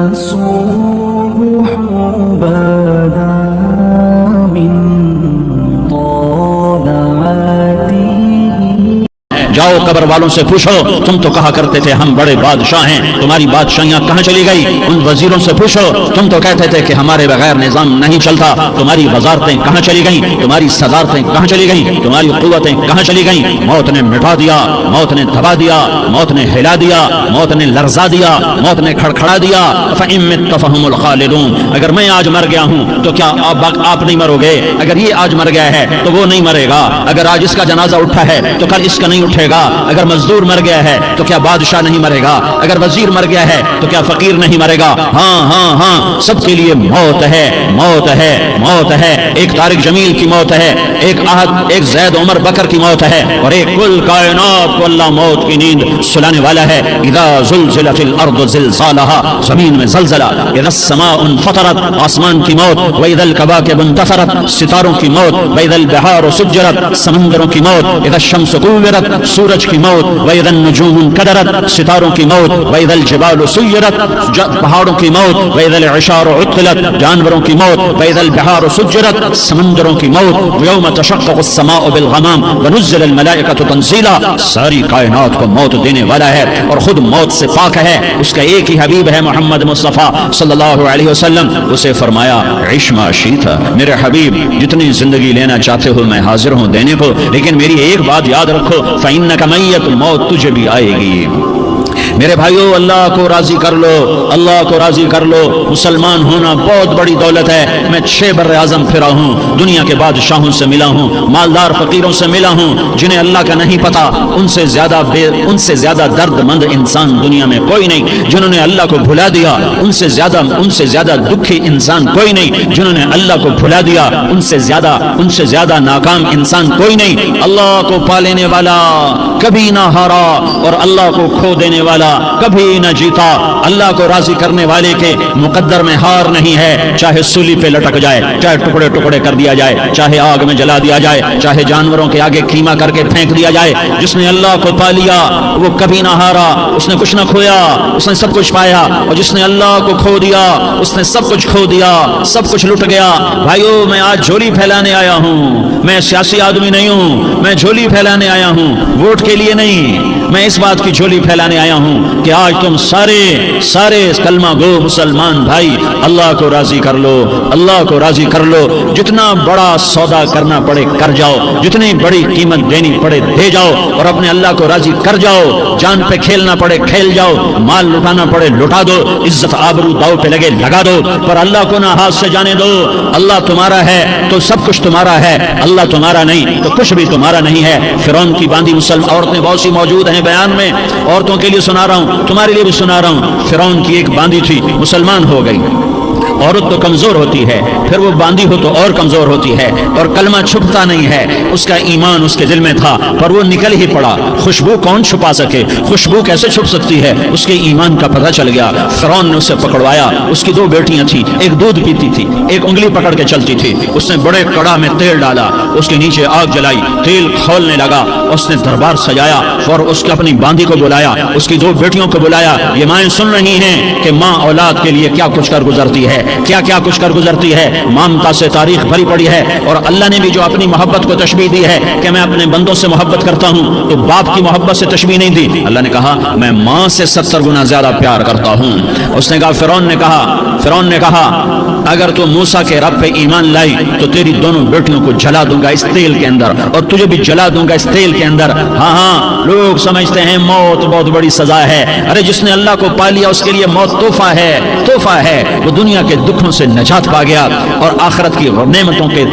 الصبح بدا من طلعته. جاؤ قبر والوں سے پوچھو، تم تو کہا کرتے تھے ہم بڑے بادشاہ ہیں، تمہاری بادشاہیاں کہاں چلی گئی؟ ان وزیروں سے پوچھو، تم تو کہتے تھے کہ ہمارے بغیر نظام نہیں چلتا، تمہاری وزارتیں کہاں چلی گئیں؟ تمہاری صدارتیں کہاں چلی گئیں؟ تمہاری قوتیں کہاں چلی گئیں؟ موت نے مٹا دیا، موت نے دبا دیا، موت نے ہلا دیا، موت نے لرزا دیا، موت نے کھڑکھڑا دیا. فَإِن مِتَّ فَهُمُ الْخَالِدُونَ. اگر میں آج مر گیا ہوں تو کیا آپ نہیں مرو گے؟ اگر یہ آج مر گیا ہے تو وہ نہیں مرے گا. اگر آج اس کا جنازہ اٹھا ہے تو کل اس کا نہیں اٹھے گا. اگر مزدور مر گیا ہے تو کیا بادشاہ نہیں مرے گا؟ اگر وزیر مر گیا ہے تو کیا فقیر نہیں مرے گا؟ ہاں ہاں ہاں، سب کے لیے موت ہے، موت ہے، موت ہے. ایک طارق جمیل کی موت ہے، ایک احد، ایک زید عمر بکر کی موت ہے، اور ایک کل کائنات کو اللہ موت کی نیند سلانے والا ہے. اذا زلزلت الارض زلزالها، زمین میں زلزلہ. اذا السماء انفطرت، آسمان کی موت. واذا الكواكب انتثرت، ستاروں کی موت. واذا البحار سجرت، سمندروں کی موت. اذا الشمس كورت، سورج کی موت. واذا النجوم انكدرت، ستاروں کی موت. واذا الجبال سيرت، پہاڑوں کی موت. واذا العشار عطلت، جانوروں کی موت. واذا البحار سجرت، سمندروں کی موت. ويوم تشقق السماء بالغمام ونزل الملائكة تنزيلا. ساری کائنات کو موت دینے والا ہے اور خود موت سے پاک ہے. اس کا ایک ہی حبیب ہے محمد مصطفیٰ صلی اللہ علیہ وسلم. اسے فرمایا عش ما شئت، میرے حبیب جتنی زندگی لینا چاہتے ہو میں حاضر ہوں دینے کو، لیکن میری ایک بات یاد رکھو، فإنک میت، موت تجھے بھی آئے گی. میرے بھائیو، اللہ کو راضی کر لو، اللہ کو راضی کر لو. مسلمان ہونا بہت بڑی دولت ہے. میں 6 بر اعظم پھرا ہوں، دنیا کے بادشاہوں سے ملا ہوں، مالدار فقیروں سے ملا ہوں، جنہیں اللہ کا نہیں پتا. ان سے زیادہ درد مند انسان دنیا میں کوئی نہیں جنہوں نے اللہ کو بھلا دیا. ان سے زیادہ دکھی انسان کوئی نہیں جنہوں نے اللہ کو بھلا دیا. ان سے زیادہ ناکام انسان کوئی نہیں. اللہ کو پا لینے والا کبھی نہ ہارا اور اللہ کو کھو دینے والا کبھی نہ جیتا. اللہ کو راضی کرنے والے کے مقدر میں ہار نہیں ہے. چاہے سولی پہ لٹک جائے، چاہے ٹکڑے ٹکڑے کر دیا جائے، چاہے آگ میں جلا دیا جائے، چاہے جانوروں کے آگے قیمہ کر کے پھینک دیا جائے. جس نے اللہ کو پا لیا وہ کبھی نہ ہارا، اس نے کچھ نہ کھویا، اس نے سب کچھ پایا. اور جس نے اللہ کو کھو دیا اس نے سب کچھ کھو دیا، سب کچھ لٹ گیا. بھائیو، میں آج جھولی پھیلانے آیا ہوں. میں سیاسی آدمی نہیں ہوں، میں جھولی پھیلانے آیا ہوں، ووٹ کے لیے نہیں. میں اس بات کی جھولی پھیلانے آیا ہوں کہ آج تم سارے کلمہ گو مسلمان بھائی اللہ کو راضی کر لو، اللہ کو راضی کر لو. جتنا بڑا سودا کرنا پڑے کر جاؤ، جتنی بڑی قیمت دینی پڑے دے جاؤ، اور اپنے اللہ کو راضی کر جاؤ. جان پہ کھیلنا پڑے کھیل جاؤ، مال لٹانا پڑے لٹا دو، عزت آبرو داؤ پہ لگے لگا دو، پر اللہ کو نہ ہاتھ سے جانے دو. اللہ تمہارا ہے تو سب کچھ تمہارا ہے، اللہ تمہارا نہیں تو کچھ بھی تمہارا نہیں ہے. فرعون کی باندھی مسلم عورتیں بہت سی موجود ہیں بیان میں، عورتوں کے لیے سنا رہا ہوں، تمہارے لیے بھی سنا رہا ہوں. فرعون کی ایک باندھی تھی، مسلمان ہو گئی. عورت تو کمزور ہوتی ہے، پھر وہ باندھی ہو تو اور کمزور ہوتی ہے، اور کلمہ چھپتا نہیں ہے. اس کا ایمان اس کے دل میں تھا پر وہ نکل ہی پڑا. خوشبو کون چھپا سکے؟ خوشبو کیسے چھپ سکتی ہے؟ اس کے ایمان کا پتہ چل گیا. فرعون نے اسے پکڑوایا. اس کی 2 بیٹیاں تھیں، ایک دودھ پیتی تھی، ایک انگلی پکڑ کے چلتی تھی. اس نے بڑے کڑا میں تیل ڈالا، اس کے نیچے آگ جلائی، تیل کھولنے لگا. اس نے دربار سجایا اور اس کے اپنی باندھی کو بلایا، اس کی 2 بیٹیوں کو بلایا. یہ مائیں سن رہی ہیں کہ ماں اولاد کے لیے کیا کچھ کر گزرتی ہے، کیا کچھ کر گزرتی ہے. مامتا سے تاریخ بھری پڑی ہے. اور اللہ نے بھی جو اپنی محبت کو تشبیہ دی ہے کہ میں اپنے بندوں سے محبت کرتا ہوں، تو باپ کی محبت سے تشبیہ نہیں دی. اللہ نے کہا میں ماں سے 70 گنا زیادہ پیار کرتا ہوں. اس نے کہا فرعون نے کہا اگر تو موسیٰ کے رب پہ ایمان لائی تو تیری دونوں بیٹیوں کو جلا دوں گا اس تیل کے اندر، اور تجھے بھی جلا دوں گا اس تیل کے اندر. ہاں لوگ سمجھتے ہیں موت بہت بڑی سزا ہے. ارے جس نے اللہ کو پا لیا اس کے لیے موت تحفہ ہے. وہ دنیا کے دکھوں سے نجات پا گیا اور آخرت کی نعمتوں کے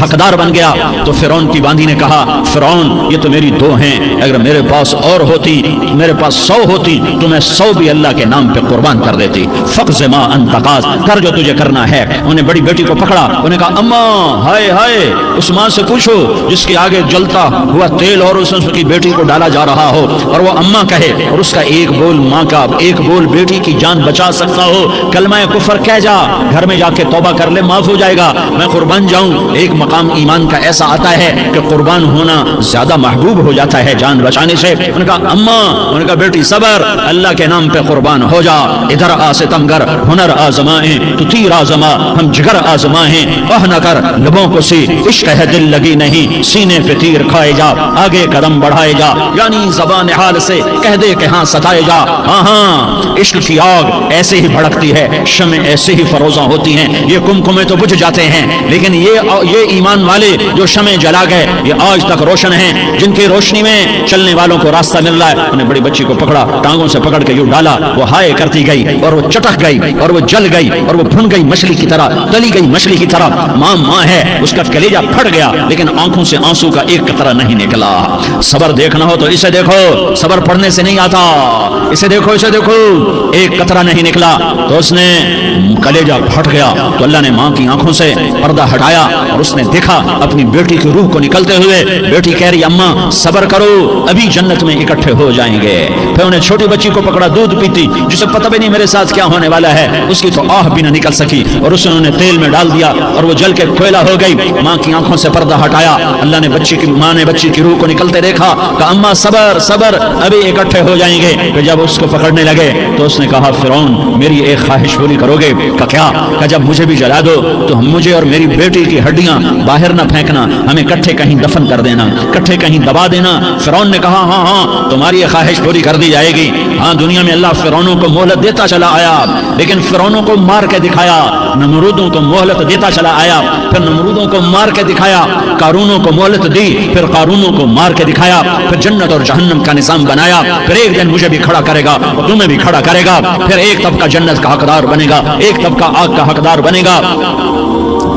حقدار بن گیا. تو فرعون کی باندھی نے کہا فرعون یہ تو میری 2 ہیں، اگر میرے پاس اور ہوتی، میرے پاس 100 ہوتی تو میں 100 بھی اللہ کے نام پہ قربان کر دیتی. فقض ما انت قاض، کر جو تجھے کرنا ہے. انہیں بڑی بیٹی کو پکڑا، انہیں کہا اماں ہائے اس ماں سے پوچھو جس کے آگے جلتا ہوا تیل اور اس کی بیٹی کو ڈالا جا رہا ہو اور وہ اماں کہے اور اس کا ایک بول ماں کا، ایک بول بیٹی کی جان بچا سکتا ہو. کلمہ کفر کہہ جا، گھر میں جا کے توبہ کر لے، ماں معاف ہو جائے گا، میں قربان جاؤں۔ ایک مقام ایمان کا ایسا آتا ہے کہ قربان ہونا زیادہ محبوب ہو جاتا ہے جان بچانے سے۔ انہوں نے کہا اماں، انہوں نے کہا بیٹی صبر، اللہ کے نام پہ قربان ہو جا۔ ادھر آ ستمگر، ہنر آزمائیں تو تیر آزما، ہم جگر آزمائیں اہ نہ کر لبوں کو سی، عشق ہے دل لگی نہیں، سینے پہ تیر کھائے جا، آگے قدم بڑھائے جا، یعنی زبان حال سے کہہ دے کہ ہاں ستائے جا۔ ہاں ہاں، عشق کی آگ ایسے ہی بھڑکتی ہے، شمع ایسے ہی فروزاں ہوتی ہیں، یہ کمکمے تو بجھ جاتے ہیں، لیکن یہ ایمان والے جو شمع جلا گئے یہ آج تک روشن ہیں، جن کی روشنی میں چلنے والوں کو راستہ مل رہا ہے۔ انہوں نے بڑی بچی کو پکڑا، ٹانگوں سے پکڑ کے یوں ڈالا، وہ ہائے کرتی گئی اور وہ چٹک گئی اور وہ جل گئی اور وہ بھن گئی مچھلی کی طرح، تلی گئی مچھلی کی طرح۔ ماں ماں ہے، اس کا کلیجہ پھٹ گیا لیکن آنکھوں سے آنسو کا ایک قطرہ نہیں نکلا۔ صبر دیکھنا ہو تو اسے دیکھو، صبر پڑھنے سے نہیں آتا، اسے دیکھو اسے دیکھو، ایک قطرہ نہیں نکلا تو اس نے کلیجہ پھٹ گیا۔ تو اللہ نے ماں کی آنکھوں سے پردہ ہٹایا اور اس نے دیکھا اپنی بیٹی کی روح کو نکلتے ہوئے۔ بیٹی کہہ رہی اماں صبر کرو، ابھی جنت میں اکٹھے ہو جائیں گے۔ پھر انہیں چھوٹی بچی کو پکڑا، دودھ پیتی، جسے پتہ بھی نہیں میرے ساتھ کیا ہونے والا ہے، اس کی تو آہ بھی نہ نکل سکی اور اسے انہوں نے تیل میں ڈال دیا اور وہ جل کے کوئلہ ہو گئی۔ ماں کی آنکھوں سے پردہ ہٹایا، اللہ نے ماں نے بچی کی روح کو نکلتے دیکھا، کہا اماں صبر صبر، ابھی اکٹھے ہو جائیں گے۔ پھر جب اس کو پکڑنے لگے تو اس نے کہا فرعون میری ایک خواہش پوری کرو گے؟ کہا کیا؟ کہا جب مجھے بھی جلا دو تو مجھے اور میری بیٹی کی ہڈیاں باہر نہ پھینکنا، ہمیں کٹھے کہیں دفن کر دینا، کٹھے کہیں دبا دینا۔ فرعون نے کہا ہاں ہاں تمہاری یہ خواہش پوری کر دی جائے گی۔ ہاں دنیا میں اللہ فرعونوں کو مہلت دیتا چلا آیا، لیکن فرعونوں کو مار کے دکھایا، نمرودوں کو مہلت دیتا چلا آیا، پھر نمرودوں کو مار کے دکھایا، قارونوں کو مہلت دی، پھر قارونوں کو مار کے دکھایا، پھر جنت اور جہنم کا نظام بنایا۔ پھر ایک دن مجھے بھی کھڑا کرے گا اور تمہیں بھی کھڑا کرے گا، پھر ایک طبقہ جنت کا حقدار بنے گا، ایک طبقہ آگ کا حقدار بنے گا۔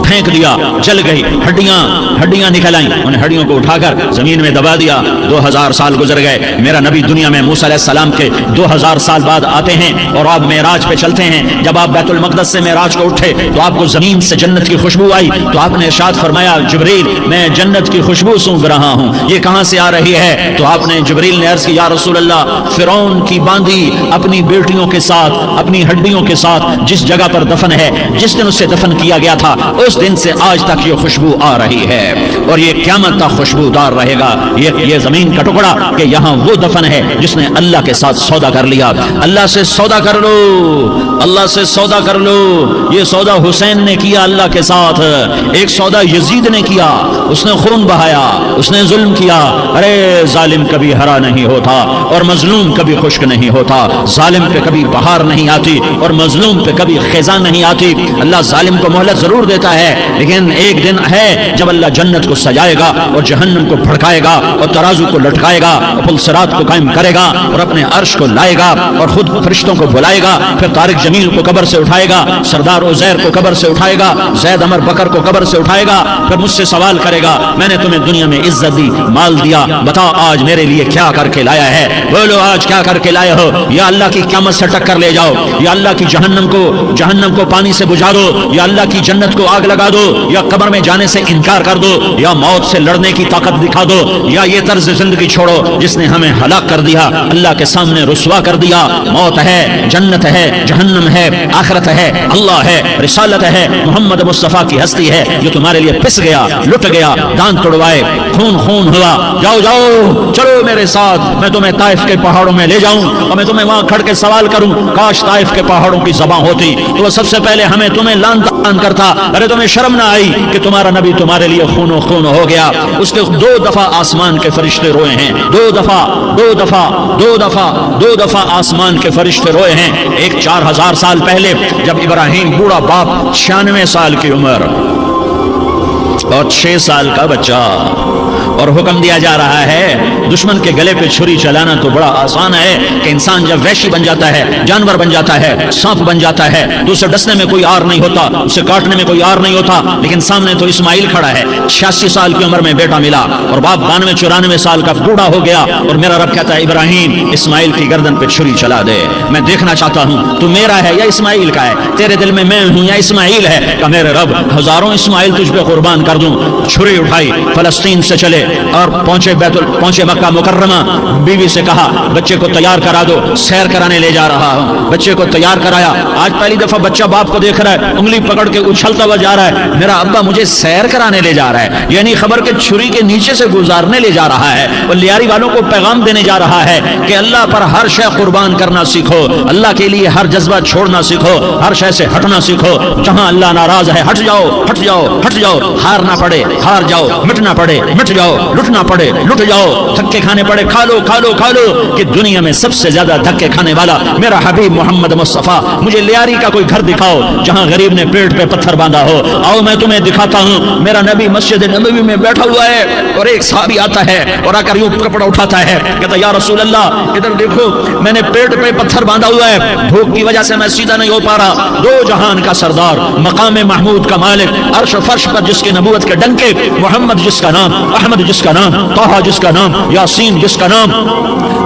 پھینک دیا، جل گئی، ہڈیاں نکل آئیں، ان ہڈیوں کو اٹھا کر زمین میں دبا دیا۔ 2000 سال گزر گئے، میرا نبی دنیا میں موسیٰ علیہ السلام کے 2000 سال بعد آتے ہیں اور آپ معراج پہ چلتے ہیں۔ جب آپ بیت المقدس سے معراج کو اٹھے تو آپ کو زمین سے جنت کی خوشبو آئی، تو آپ نے ارشاد فرمایا جبریل میں جنت کی خوشبو سونگ رہا ہوں، یہ کہاں سے آ رہی ہے؟ تو آپ نے جبریل نے عرض کی یا رسول اللہ فرعون کی باندی اپنی بیٹیوں کے ساتھ، اپنی ہڈیوں کے ساتھ جس جگہ پر دفن ہے، جس دن اسے دفن کیا گیا تھا اس دن سے آج تک یہ خوشبو آ رہی ہے اور یہ قیامت تک خوشبودار رہے گا۔ یہ زمین کا ٹکڑا کہ یہاں وہ دفن ہے جس نے اللہ کے ساتھ سودا کر لیا۔ اللہ سے سودا کر لو، اللہ سے سودا کر لو۔ یہ سودا حسین نے کیا اللہ کے ساتھ، ایک سودا یزید نے کیا، اس نے خون بہایا، اس نے ظلم کیا۔ ارے ظالم کبھی ہرا نہیں ہوتا اور مظلوم کبھی خشک نہیں ہوتا، ظالم پہ کبھی بہار نہیں آتی اور مظلوم پہ کبھی خزاں نہیں آتی۔ اللہ ظالم کو مہلت ضرور دیتا ہے، لیکن ایک دن ہے جب اللہ جنت کو سجائے گا اور جہنم کو بھڑکائے گا اور ترازو کو لٹکائے گا اور پل صراط کو قائم کرے گا اور اپنے عرش کو لائے گا اور خود فرشتوں کو بلائے گا، پھر طارق جمیل کو قبر سے اٹھائے گا، سردار عزیر کو قبر سے اٹھائے گا، زید عمر بکر کو قبر سے اٹھائے گا، پھر مجھ سے سوال کرے گا میں نے تمہیں دنیا میں عزت دی، مال دیا، بتا آج میرے لیے کیا کر کے لایا ہے؟ بولو آج کیا کر کے لائے ہو؟ یا اللہ کی قیامت سے ٹکر لے جاؤ، یا اللہ کی جہنم کو پانی سے بجھا دو، یا اللہ کی جنت کو آگ لگا دو، یا قبر میں جانے سے انکار کر دو، یا موت سے لڑنے کی طاقت دکھا دو، یا یہ طرز زندگی چھوڑو جس نے ہمیں ہلاک کر دیا، اللہ کے سامنے رسوا کر دیا۔ موت ہے، جنت ہے، جہنم ہے، آخرت ہے، اللہ ہے، رسالت ہے، محمد مصطفیٰ کی ہستی ہے، جو تمہارے لیے پس گیا، لٹ گیا، دان توڑوائے، خون ہوا۔ جاؤ جاؤ چلو میرے ساتھ، میں تمہیں طائف کے پہاڑوں میں لے جاؤں اور میں تمہیں وہاں کھڑ کے سوال کروں، کاش طائف کے پہاڑوں کی زبان ہوتی تو وہ سب سے پہلے ہمیں تمہیں لان تان کرتا۔ ارے تمہیں شرم نہ آئی کہ تمہارا نبی تمہارے لیے خون ہو گیا؟ اس کے 2 دفعہ آسمان کے فرشتے روئے ہیں، 2 دفعہ آسمان کے فرشتے روئے ہیں۔ ایک 4000 سال پہلے جب ابراہیم بوڑھا باپ 96 سال کی عمر اور 6 سال کا بچہ، اور حکم دیا جا رہا ہے دشمن کے گلے پہ چھری چلانا تو بڑا آسان ہے کہ انسان جب وحشی بن جاتا ہے، جانور بن جاتا ہے، سانپ بن جاتا ہے تو اسے ڈسنے میں کوئی آر نہیں ہوتا، اسے کاٹنے میں کوئی آر نہیں ہوتا، لیکن سامنے تو اسماعیل کھڑا ہے، 86 سال کی عمر میں بیٹا ملا اور باپ 92-94 سال کا بوڑھا ہو گیا، اور میرا رب کہتا ہے ابراہیم اسماعیل کی گردن پہ چھری چلا دے، میں دیکھنا چاہتا ہوں تو میرا ہے یا اسماعیل کا ہے، تیرے دل میں ہوں یا اسماعیل ہے؟ کہ میرے رب ہزاروں اسماعیل تجھ پہ قربان کر دوں۔ چھری اٹھائی، فلسطین سے چلے اور پہنچے مکہ مکرمہ. بیوی سے کہا بچے کو تیار کرا دو, سیر کرانے لے جا رہا ہوں. بچے کو تیار کرایا. آج پہلی دفعہ بچہ باپ کو دیکھ رہا ہے, انگلی پکڑ کے اچھلتا ہوا جا رہا ہے, میرا ابا مجھے سیر کرانے لے جا رہا ہے, یعنی خبر کے چھری کے نیچے سے گزارنے لے جا رہا ہے. اور لیاری والوں کو پیغام دینے جا رہا ہے کہ اللہ پر ہر شے قربان کرنا سیکھو, اللہ کے لیے ہر جذبہ چھوڑنا سیکھو, ہر شے سے ہٹنا سیکھو. جہاں اللہ ناراض ہے ہٹ جاؤ, ہٹ جاؤ, ہٹ جاؤ. ہارنا پڑے ہار جاؤ, مٹنا پڑے مٹ جاؤ, لٹنا پڑے لٹ جاؤ, دھکے کھانے پڑے کھا لو کھا لو کھا لو. کہ دنیا میں سب سے زیادہ دھکے کھانے والا میرا حبیب محمد مصطفیٰ. مجھے لیاری کا کوئی گھر دکھاؤ جہاں غریب نے پیٹ پہ پتھر باندھا ہو. آؤ میں تمہیں دکھاتا ہوں. میرا نبی مسجد نبوی میں بیٹھا ہوا ہے اور ایک صحابی آتا ہے اور آ کر یوں کپڑا اٹھاتا ہے, کہتا یا رسول اللہ ادھر دیکھو, میں نے پیٹ پہ پتھر باندھا ہوا ہے, بھوک کی وجہ سے میں سیدھا نہیں ہو پا رہا. دو جہان کا سردار, مقام محمود کا مالک, عرش و فرش پر جس کے نبوت کے ڈنکے, محمد جس کا نام, احمد جس کا نام, طہ جس کا نام, یاسین جس کا نام,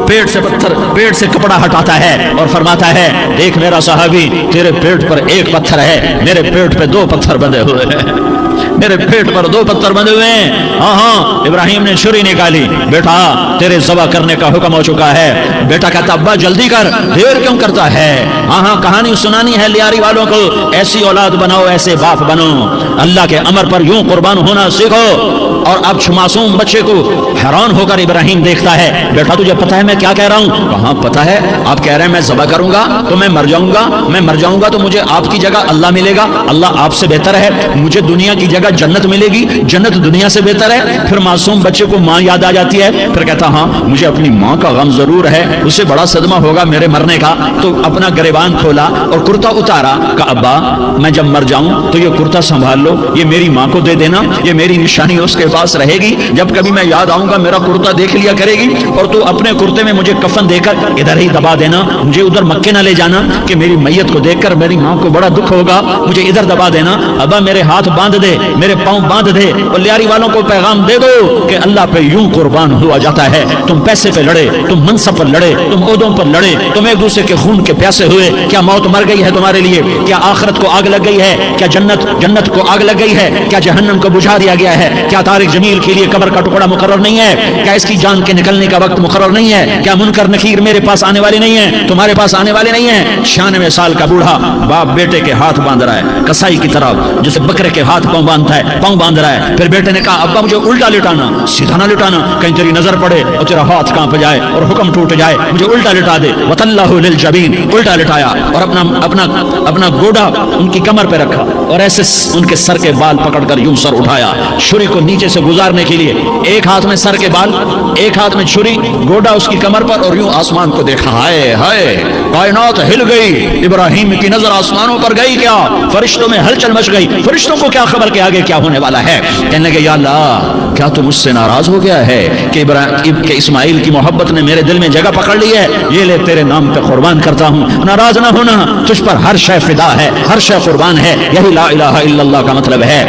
پیٹ سے پتھر, پیٹ سے کپڑا ہٹاتا ہے اور فرماتا ہے دیکھ میرا صحابی, تیرے پیٹ پر ایک پتھر ہے, میرے پیٹ پہ دو پتھر بندھے ہوئے ہیں, میرے پیٹ پر دو پتھر بندھے ہوئے ہیں. ہاں ہاں ابراہیم نے چھری نکالی, بیٹا تیرے ذبح کرنے کا حکم ہو چکا ہے. بیٹا کہتا ابا جلدی کر, دیر کیوں کرتا ہے. ہاں ہاں کہانی سنانی ہے لیاری والوں کو, ایسی اولاد بناؤ, ایسے باپ بنو, اللہ کے امر پر یوں قربان ہونا سیکھو. اور اب معصوم بچے کو حیران ہو کر ابراہیم دیکھتا ہے, بیٹا تجھے پتہ ہے میں کیا کہہ رہا ہوں. کہاں پتہ ہے, آپ کہہ رہے ہیں میں ذبح کروں گا تو میں مر جاؤں گا, میں مر جاؤں گا تو مجھے آپ کی جگہ اللہ ملے گا, اللہ آپ سے بہتر ہے, مجھے دنیا کی جگہ جنت ملے گی, جنت دنیا سے بہتر ہے. پھر معصوم بچے کو ماں یاد آ جاتی ہے, پھر کہتا ہاں مجھے اپنی ماں کا غم ضرور ہے, اسے بڑا صدمہ ہوگا میرے مرنے کا. تو اپنا گریبان کھولا اور کرتا اتارا, کہا ابا میں جب مر جاؤں تو یہ کرتا سنبھال لو, یہ میری ماں کو دے دینا, یہ میری نشانی اس کے پاس رہے گی, جب کبھی میں یاد آؤں گا میرا کرتا دیکھ لیا کرے گی, اور تو اپنے کرتے میں مجھے کفن دے کر ادھر ہی دبا دینا, مجھے ادھر مکے نہ لے جانا کہ میری میت کو دیکھ کر میری ماں کو بڑا دکھ ہوگا, مجھے ادھر دبا دینا. ابا میرے ہاتھ باندھ دے, میرے پاؤں باندھ دے, اور لیاری والوں کو پیغام دے دو کہ اللہ پہ یوں قربان ہوا جاتا ہے. تم پیسے پہ لڑے, تم منصب پر لڑے, تم عہدوں پر لڑے, تم ایک دوسرے کے خون کے پیاسے ہوئے, کیا موت مر گئی ہے تمہارے لیے, کیا آخرت کو آگ لگ گئی ہے, کیا جنت کو آگ لگ گئی ہے, کیا جہنم کو بجھا دیا گیا ہے, کیا طارق جمیل کے لیے قبر کا ٹکڑا مقرر نہیں ہے, کیا اس کی جان کے نکلنے کا وقت مقرر نہیں ہے, کیا منکر نکیر میرے پاس آنے والے نہیں ہیں, تمہارے پاس آنے والے نہیں ہیں. 96 سال کا بوڑھا باپ بیٹے کے ہاتھ باندھ رہا ہے کسائی کی طرح, جسے بکرے کے ہاتھ پاؤں باندھ رہا ہے. پھر بیٹے نے کہا ابا مجھے الٹا لٹانا, سیدھا نہ لٹانا, کہیں تیری نظر پڑے اور تیرا ہاتھ کانپ جائے اور حکم ٹوٹ جائے, مجھے الٹا لٹا دے. وَتَلَّهُ لِلْجَبِينِ, الٹا لٹایا اور اپنا گوڑا ان کی کمر پہ رکھا اور ایسے ان کے سر کے بال پکڑ کر یوں سر اٹھایا, چھری کو نیچے سے گزارنے کے لیے. ایک ہاتھ میں سر کے بال, ایک ہاتھ میں چھری, گوڑا اس کی کمر پر, اور یوں آسمان کو دیکھا. ہائے ہائے کائنات ہل گئی, ابراہیم کی نظر آسمانوں پر گئی, کیا فرشتوں میں ہلچل مچ گئی. فرشتوں کو کیا خبر کہ آگے کیا ہونے والا ہے. کہنے لگے یا اللہ کیا تو مجھ سے ناراض ہو گیا ہے کہ اسماعیل کی محبت نے میرے دل میں جگہ پکڑ لی ہے, یہ لے تیرے نام پہ قربان کرتا ہوں. ناراض نہ ہونا, تجھ پر ہر شے فدا ہے, ہر شے قربان ہے, یہی لا الہ الا اللہ کا مطلب ہے.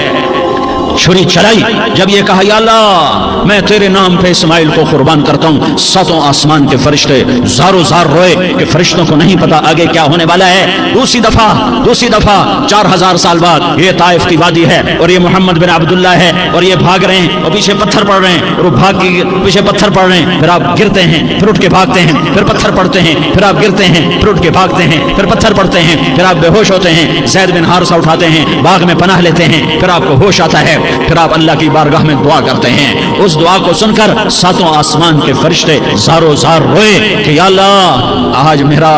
چھری چلائی, جب یہ کہا یا اللہ میں تیرے نام پہ اسماعیل کو قربان کرتا ہوں, 7 آسمان کے فرشتے زارو زار روئے کہ فرشتوں کو نہیں پتا آگے کیا ہونے والا ہے. دوسری دفعہ 4000 سال بعد یہ طائف کی وادی ہے اور یہ محمد بن عبداللہ ہے اور یہ بھاگ رہے ہیں اور پیچھے پتھر پڑ رہے ہیں, اور وہ بھاگ کے پیچھے پتھر پڑ رہے ہیں. پھر آپ گرتے ہیں, پھر اٹھ کے بھاگتے ہیں, پھر پتھر پڑتے ہیں, پھر آپ گرتے ہیں, پھر اٹھ کے بھاگتے ہیں, پھر پتھر پڑتے ہیں, پھر آپ بے ہوش ہوتے ہیں. زید بن حارثہ اٹھاتے ہیں, باغ میں پناہ لیتے ہیں, پھر آپ کو ہوش آتا ہے, پھر آپ اللہ کی بارگاہ میں دعا کرتے ہیں. اس دعا کو سن کر 7 آسمان کے فرشتے زارو زار روئے کہ یا اللہ آج میرا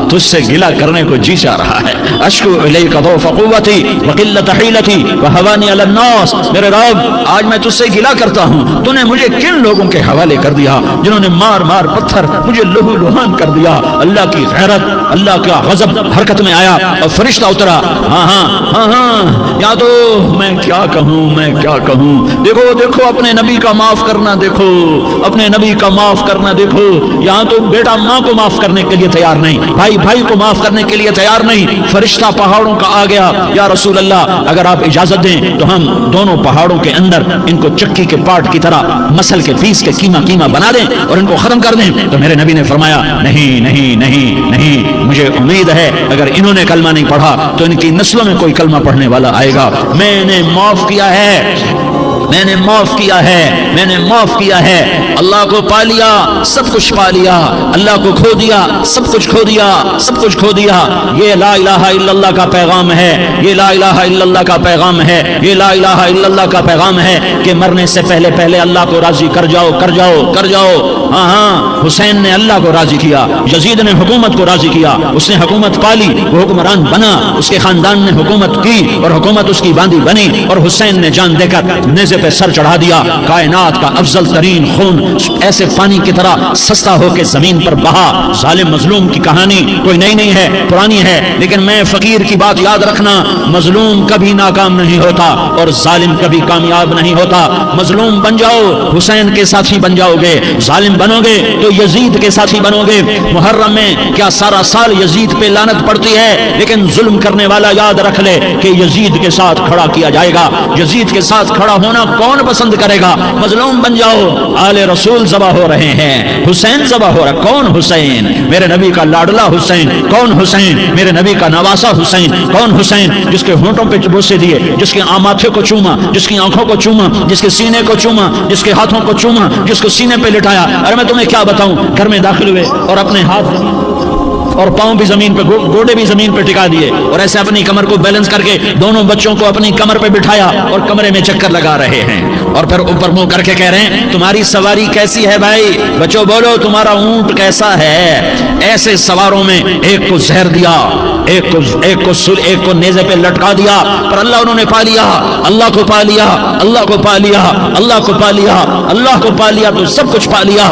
تجھ سے گلہ کرنے کو جی چاہ رہا ہے. اشکو الیک ضعف قوتی وقلت حیلتی وہوانی علی الناس, میرے رب آج میں تجھ سے گلہ کرتا ہوں, تو نے مجھے کن لوگوں کے حوالے کر دیا جنہوں نے مار مار پتھر مجھے لہو لہان کر دیا. اللہ کی غیرت, اللہ کا غضب حرکت میں آیا اور فرشتہ اترا. ہاں یا تو میں کیا کہوں. دیکھو اپنے نبی کا معاف کرنا, دیکھو اپنے نبی کا معاف کرنا. دیکھو یہاں تو بیٹا ماں کو معاف کرنے کے لیے تیار نہیں, بھائی کو معاف کرنے کے لیے تیار نہیں. فرشتہ پہاڑوں کا آ گیا, یا رسول اللہ اگر آپ اجازت دیں تو ہم دونوں پہاڑوں کے اندر ان کو چکی کے پاٹ کی طرح مسل کے پیس کے کیما بنا دیں اور ان کو ختم کر دیں. تو میرے نبی نے فرمایا نہیں, مجھے امید ہے اگر انہوں نے کلمہ نہیں پڑھا تو ان کی نسلوں میں کوئی کلمہ پڑھنے والا آئے گا. میں نے معاف کیا ہے. میں نے معاف کیا ہے، میں نے معاف کیا ہے۔ اللہ کو پا لیا، سب کچھ پا لیا، اللہ کو کھو دیا، سب کچھ کھو دیا، سب کچھ کھو دیا۔ یہ لا الہ الا اللہ کا پیغام ہے، یہ لا الہ الا اللہ کا پیغام ہے، یہ لا الہ الا اللہ کا پیغام ہے کہ مرنے سے پہلے پہلے اللہ کو راضی کر جاؤ، کر جاؤ، کر جاؤ۔ ہاں ہاں، حسین نے اللہ کو راضی کیا، یزید نے حکومت کو راضی کیا، اس نے حکومت پالی، وہ حکمران بنا، اس کے خاندان نے حکومت کی اور حکومت اس کی باندھی بنی، اور حسین نے جان دے کر نیزے پہ سر چڑھا دیا۔ کائنات کا افضل ترین خون ایسے پانی کی طرح سستا ہو کے زمین پر بہا۔ ظالم مظلوم کی کہانی کوئی نئی نہیں ہے، پرانی ہے، لیکن میں فقیر کی بات یاد رکھنا، مظلوم کبھی ناکام نہیں ہوتا اور ظالم کبھی کامیاب نہیں ہوتا۔ مظلوم بن جاؤ، حسین کے ساتھی بن جاؤ گے، ظالم بنو گے تو یزید کے ساتھی بنو گے۔ محرم میں کیا سارا سال یزید پہ لعنت پڑتی ہے، لیکن ظلم کرنے والا یاد رکھ لے کہ یزید کے ساتھ کھڑا کیا جائے گا۔ یزید کے ساتھ کھڑا ہونا کون پسند کرے گا؟ مظلوم بن جاؤ۔ آل رسول ذبح ہو رہے ہیں، حسین ذبح ہو رہا۔ کون حسین؟ میرے نبی کا لاڈلا حسین۔ کون حسین؟ میرے نبی کا نواسا حسین۔ کون حسین؟ جس کے ہونٹوں پہ بوسے دیے، جس کے ماتھے کو چوما، جس کی آنکھوں کو چوما، جس کے سینے کو چوما، جس کے ہاتھوں کو چوما، جس کو سینے پہ لٹایا۔ ارے میں تمہیں کیا بتاؤں، گھر میں داخل ہوئے اور اپنے ہاتھ اور پاؤں بھی زمین پہ، گوڑے بھی زمین پہ ٹکا دیے، اور ایسے اپنی کمر کو بیلنس کر کے دونوں بچوں کو اپنی کمر پہ بٹھایا اور کمرے میں چکر لگا رہے ہیں، اور پھر اوپر منہ کر کے کہہ رہے ہیں تمہاری سواری کیسی ہے بھائی؟ بچوں بولو تمہارا اونٹ کیسا ہے؟ ایسے سواروں میں ایک کو زہر دیا، ایک کو نیزے پہ لٹکا دیا، پر اللہ انہوں نے پا لیا، اللہ کو پا لیا، اللہ کو پا لیا، اللہ کو پا لیا، اللہ کو پا لیا تو سب کچھ پا لیا۔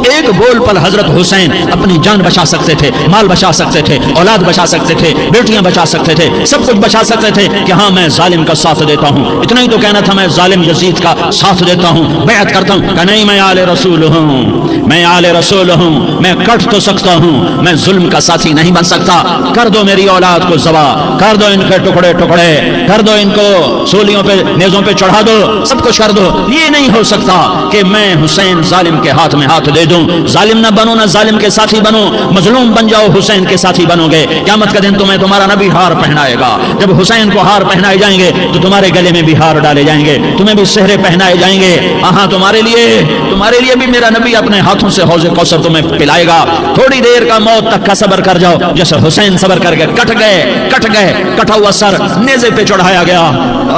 ایک بول پر حضرت حسین اپنی جان بچا سکتے تھے، مال بچا سکتے تھے، اولاد بچا سکتے تھے، بیٹیاں بچا سکتے تھے، سب کچھ بچا سکتے تھے کہ ہاں میں ظالم کا ساتھ دیتا ہوں۔ اتنا ہی تو کہنا تھا، میں ظالم یزید کا ساتھ دیتا ہوں، بیعت کرتا ہوں کہ نہیں میں آل رسول ہوں، میں آل رسول ہوں، میں کٹ تو سکتا ہوں، میں ظلم کا ساتھی نہیں بن سکتا۔ کر دو میری اولاد کو ذبح، کر دو ان کے ٹکڑے ٹکڑے، کر دو ان کو سولیوں پہ نیزوں پہ چڑھا دو، سب کچھ کر دو۔ یہ نہیں ہو سکتا کہ میں حسین ظالم کے ہاتھ میں ہاتھ دے دوں۔ ظالم نہ بنو، نہ ظالم کے ساتھی بنو، مظلوم بن جاؤ، حسین کے ساتھی بنو گے۔ قیامت کا دن تمہیں تمہارا نبی ہار پہنائے گا، جب حسین کو ہار پہنائے جائیں گے تو تمہارے گلے میں بھی ہار ڈالے جائیں گے، تمہیں بھی سہرے پہنائے جائیں گے۔ ہاں تمہارے لیے بھی میرا نبی اپنے ہاتھوں سے حوض کوثر تمہیں پلائے گا۔ تھوڑی دیر کا موت تک کا صبر کر جاؤ، جیسے حسین صبر کر کے کٹ گئے، کٹا ہوا سر نیزے پہ چڑھایا گیا۔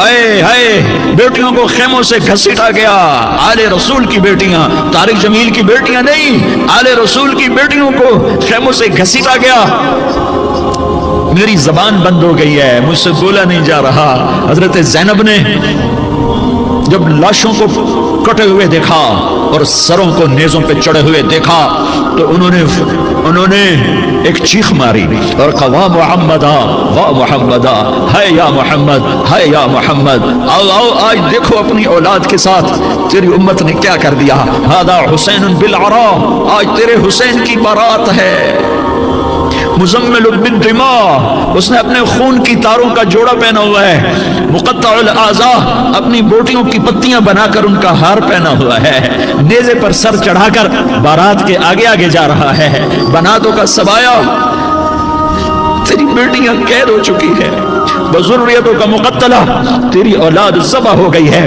اے ہائے، بیٹیوں کو خیموں سے گھسیٹا گیا۔ آل رسول کی بیٹیاں، طارق جمیل کی بیٹیاں نہیں، آل رسول کی بیٹیوں کو خیموں سے گھسیٹا گیا۔ میری زبان بند ہو گئی ہے، مجھ سے بولا نہیں جا رہا۔ حضرت زینب نے جب لاشوں کو کٹے ہوئے دیکھا اور سروں کو نیزوں پہ چڑھے ہوئے دیکھا تو انہوں نے ایک چیخ ماری اور کہا واہ محمدہ، واہ محمدہ، ہے یا محمد، ہے یا محمد، آؤ آج دیکھو اپنی اولاد کے ساتھ تیری امت نے کیا کر دیا۔ ہذا حسین بالعراء، آج تیرے حسین کی بارات ہے۔ مزمل بالدماء، اس نے اپنے خون کی تاروں کا جوڑا پہنا ہوا ہے۔ مقطع الاعضاء، اپنی بوٹیوں کی پتیاں بنا کر ان کا ہار پہنا ہوا ہے۔ نیزے پر سر چڑھا کر بارات کے آگے آگے جا رہا ہے۔ بناتوں کا سبایا، تیری بیٹیاں قید ہو چکی ہے۔ بذریتوں کا مقتلہ، تیری اولاد ذبح ہو گئی ہے۔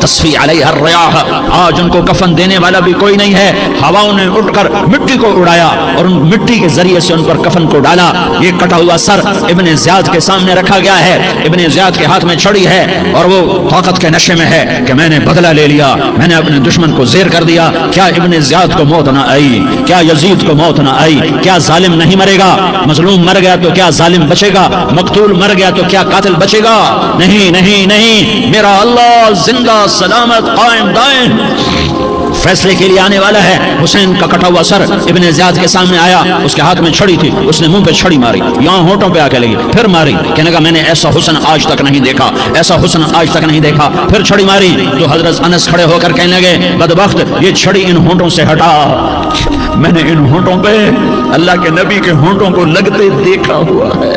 تصفی علیہ الریاح، آج ان کو کفن دینے والا بھی کوئی نہیں ہے۔ ہواؤں نے اٹھ کر مٹی کو اڑایا اور ان مٹی کے ذریعے سے ان پر کفن کو ڈالا۔ یہ کٹا ہوا سر ابن زیاد کے سامنے رکھا گیا ہے۔ ابن زیاد کے ہاتھ میں چھڑی ہے اور وہ طاقت کے نشے میں ہے کہ میں نے بدلہ لے لیا، میں نے اپنے دشمن کو زیر کر دیا۔ کیا ابن زیاد کو موت نہ آئی؟ کیا یزید کو موت نہ آئی؟ کیا ظالم نہیں مرے گا؟ مظلوم مر گیا تو کیا ظالم بچے گا؟ مقتول مر گیا تو کیا قاتل بچے گا؟ نہیں نہیں نہیں، میرا اللہ زندہ سلامت قائم دائم فیصلے کے لیے آنے والا ہے۔ حسین کا کٹا ہوا سر ابن زیاد کے سامنے آیا، اس کے ہاتھ میں چھڑی تھی، اس نے منہ پہ چھڑی ماری، یہاں ہونٹوں پہ آ کے لگی، پھر ماری، کہنے لگا میں نے ایسا حسن آج تک نہیں دیکھا، ایسا حسن آج تک نہیں دیکھا، پھر چھڑی ماری تو حضرت انس کھڑے ہو کر کہنے لگے بدبخت، یہ چھڑی ان ہونٹوں سے ہٹا، میں نے ان ہونٹوں پہ اللہ کے نبی کے ہونٹوں کو لگتے دیکھا ہوا ہے۔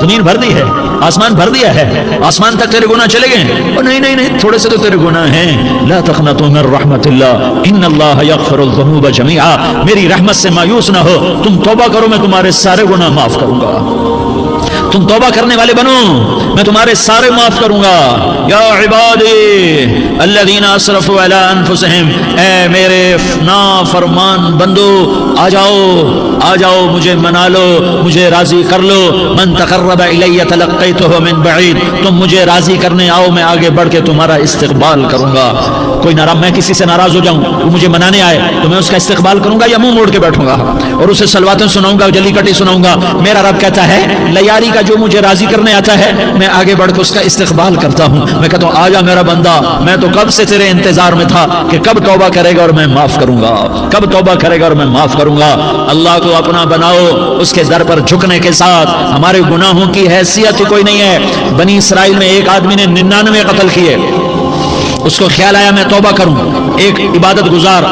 زمین بھر دی ہے، آسمان بھر دیا ہے، آسمان تک تیرے گناہ چلے گئے؟ اور نہیں نہیں نہیں، تھوڑے سے تو تیرے گناہ ہیں۔ لا تقنطوا من رحمت اللہ ان اللہ یغفر الذنوب جميعا، میری رحمت سے مایوس نہ ہو، تم توبہ کرو میں تمہارے سارے گناہ معاف کروں گا۔ تم توبہ کرنے والے بنو، میں تمہارے سارے معاف کروں گا۔ یا عبادی الذین اسرفوا علی انفسہم، اے میرے نافرمان بندو آ جاؤ مجھے منا لو، مجھے راضی کر لو۔ من تقرب الی تلقیتہ من بعید، تم مجھے راضی کرنے آؤ، میں آگے بڑھ کے تمہارا استقبال کروں گا۔ کوئی ناراض، میں کسی سے ناراض ہو جاؤں، وہ مجھے منانے آئے تو میں اس کا استقبال کروں گا یا منہ موڑ کے بیٹھوں گا اور اسے سلواتیں سناؤں گا، جلی کٹی سناؤں گا؟ میرا رب کہتا ہے لیاری کا جو مجھے راضی کرنے آتا ہے میں آگے بڑھ کے اس کا استقبال کرتا ہوں۔ میں کہتا ہوں آجا میرا بندہ، میں تو کب سے تیرے انتظار میں تھا کہ کب توبہ کرے گا اور میں معاف کروں گا، کب توبہ کرے گا اور میں معاف کروں گا۔ اللہ کو اپنا بناؤ، اس کے در پر جھکنے کے ساتھ۔ ہمارے گناہوں کی حیثیت کوئی نہیں ہے۔ بنی اسرائیل میں ایک آدمی نے 99 قتل کیے، اس کو خیال آیا میں توبہ کروں، ایک عبادت گزار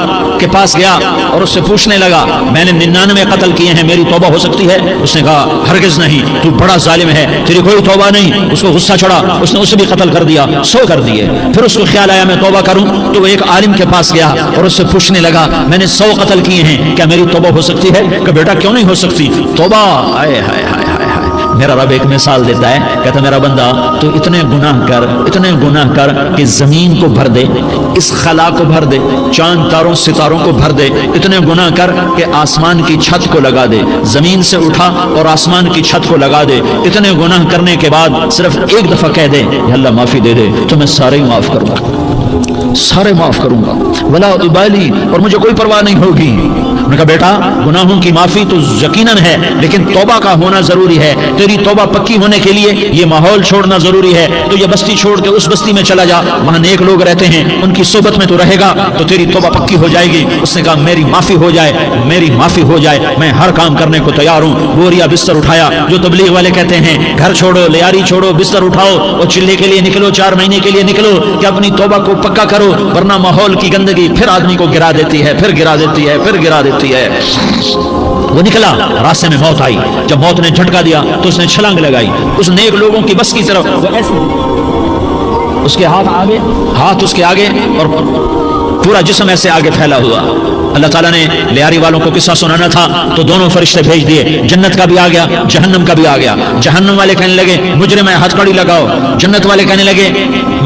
کے پاس گیا اور اس سے پوچھنے لگا میں نے 99 قتل کیے ہیں، میری توبہ ہو سکتی ہے؟ اس نے کہا ہرگز نہیں، تو بڑا ظالم ہے، تیری کوئی توبہ نہیں۔ اس کو غصہ چڑھا، اس نے اسے بھی قتل کر دیا، 100 کر دیے۔ پھر اس کو خیال آیا میں توبہ کروں، تو وہ ایک عالم کے پاس گیا اور اس سے پوچھنے لگا میں نے 100 قتل کیے ہیں، کیا میری توبہ ہو سکتی ہے؟ کہ بیٹا کیوں نہیں ہو سکتی توبہ؟ آئے ہائے ہائے ہائے۔ میرا رب ایک مثال دیتا ہے، کہتا میرا بندہ تو اتنے گناہ کر کہ زمین کو بھر دے، اس خلا کو بھر دے، چاند تاروں ستاروں کو بھر دے، اتنے گناہ کر کہ آسمان کی چھت کو لگا دے، زمین سے اٹھا اور آسمان کی چھت کو لگا دے۔ اتنے گناہ کرنے کے بعد صرف ایک دفعہ کہہ دے یا اللہ معافی دے دے تو میں سارے ہی معاف کروں گا، سارے معاف کروں گا، ولا ابالی، اور مجھے کوئی پرواہ نہیں ہوگی۔ میں کہا بیٹا گناہوں کی معافی تو یقیناً ہے، لیکن توبہ کا ہونا ضروری ہے۔ تیری توبہ پکی ہونے کے لیے یہ ماحول چھوڑنا ضروری ہے۔ تو یہ بستی چھوڑ کے اس بستی میں چلا جا، وہاں نیک لوگ رہتے ہیں، ان کی صحبت میں تو رہے گا تو تیری توبہ پکی ہو جائے گی۔ اس نے کہا میری معافی ہو جائے، میری معافی ہو جائے، میں ہر کام کرنے کو تیار ہوں۔ بوریا بستر اٹھایا، جو تبلیغ والے کہتے ہیں گھر چھوڑو، لیاری چھوڑو، بستر اٹھاؤ اور چلے کے لیے نکلو، 4 مہینے کے لیے نکلو کہ اپنی توبہ کو پکا کرو، ورنہ ماحول کی گندگی پھر آدمی کو گرا دیتی ہے، پھر گرا دیتی ہے، پھر گرا دیتی ہے۔ وہ نکلا، راستے میں موت آئی، جب موت نے جھٹکا دیا تو اس نے چھلانگ لگائی اس نیک لوگوں کی بس کی طرف، وہ ایسے اس کے ہاتھ اس کے آگے اور پورا جسم ایسے آگے پھیلا ہوا۔ اللہ تعالیٰ نے لیاری والوں کو قصہ سنانا تھا تو دونوں فرشتے بھیج دیے، جنت کا بھی آ گیا، جہنم کا بھی آ گیا۔ جہنم والے کہنے لگے مجرم ہے ہتھ کڑی لگاؤ، جنت والے کہنے لگے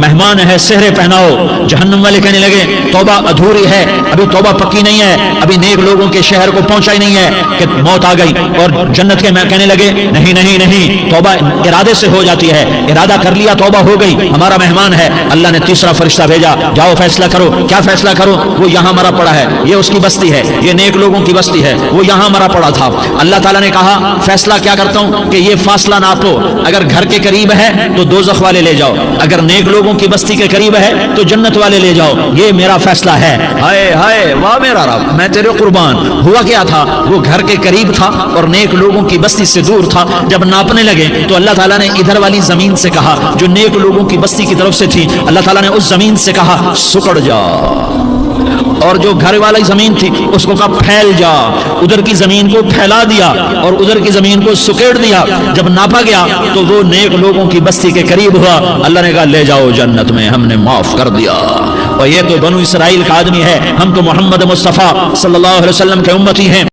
مہمان ہے سہرے پہناؤ۔ جہنم والے کہنے لگے توبہ ادھوری ہے، ابھی توبہ پکی نہیں ہے، ابھی نیک لوگوں کے شہر کو پہنچا ہی نہیں ہے کہ موت آ گئی۔ اور جنت کے کہنے لگے نہیں نہیں نہیں، توبہ ارادے سے ہو جاتی ہے، ارادہ کر لیا توبہ ہو گئی، ہمارا مہمان ہے۔ اللہ نے تیسرا فرشتہ بھیجا، جاؤ فیصلہ کرو، کیا فیصلہ کرو؟ وہ یہاں مرا پڑا ہے، یہ اس کی بستی ہے، یہ نیک لوگوں کی بستی ہے، وہ یہاں مرا پڑا تھا۔ اللہ تعالیٰ نے کہا فیصلہ کیا کرتا ہوں کہ یہ فاصلہ ناپو، اگر گھر کے قریب ہے تو دوزخ والے لے جاؤ، اگر نیک لوگوں کی بستی کے قریب ہے تو جنت والے لے جاؤ، یہ میرا فیصلہ ہے۔ ہائے ہائے واہ میرا رب، میں تیرے قربان۔ ہوا کیا تھا؟ وہ گھر کے قریب تھا اور نیک لوگوں کی بستی سے دور تھا۔ جب ناپنے لگے تو اللہ تعالیٰ نے ادھر والی زمین سے کہا جو نیک لوگوں کی بستی کی طرف سے تھی، اللہ تعالیٰ نے اس زمین سے کہا سکڑ جا، اور جو گھر والی زمین تھی اس کو کہا پھیل جا، ادھر کی زمین کو پھیلا دیا اور ادھر کی زمین کو سکیڑ دیا۔ جب ناپا گیا تو وہ نیک لوگوں کی بستی کے قریب ہوا، اللہ نے کہا لے جاؤ جنت میں، ہم نے معاف کر دیا۔ اور یہ تو بنو اسرائیل کا آدمی ہے، ہم تو محمد مصطفیٰ صلی اللہ علیہ وسلم کے امتی ہیں۔